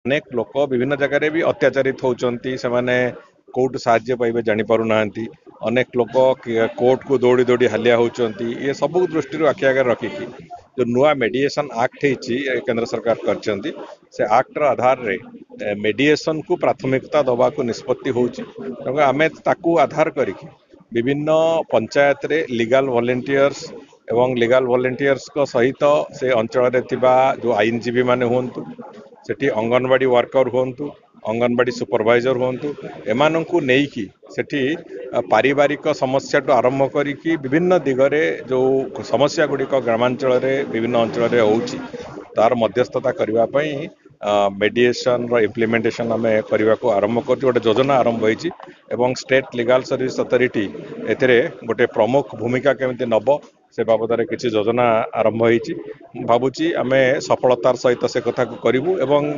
अनेक लोक विभिन्न जगह भी अत्याचारित होती से कोर्ट साहाय्य पाइबे जानी पारु नाहंती। अनेक लोक कोर्ट को दौड़ी दौड़ी हालिया होचंती। ये सब दृष्टि आखि आगे रखिकी जो नुआ मेडिएशन एक्ट केंद्र सरकार करचंती से एक्टर आधार रे मेडिएशन को प्राथमिकता दबा को निष्पत्ति होची। आमे ताकू आधार करिकी विभिन्न पंचायत रे लीगल वॉलंटियर्स एवं लीगल वॉलंटियर्स को सहित से अंचल रे थिबा जो आईनजीवी माने होंतु सेठी अंगनवाड़ी वर्कर होंतु अंगनवाड़ी सुपरवाइजर होंतु एमानंकु नेइकी सेठी पारिवारिक समस्या टू आरंभ करिकी विभिन्न दिगरे जो समस्या गुड़िक ग्रामांचल रे विभिन्न अंचल रे होउची तार मध्यस्थता करबा पई मेडिएशन रो इम्प्लीमेंटेशन आम करने को आरंभ कर गोटे योजना आरंभ होती एवं स्टेट लीगल सर्विस अथॉरिटी एथिरे गोटे प्रमुख भूमिका केमिति नब से बाबद किसी योजना आरंभ होती भावुची आम सफलतार सहित से कथा को करूँ एवं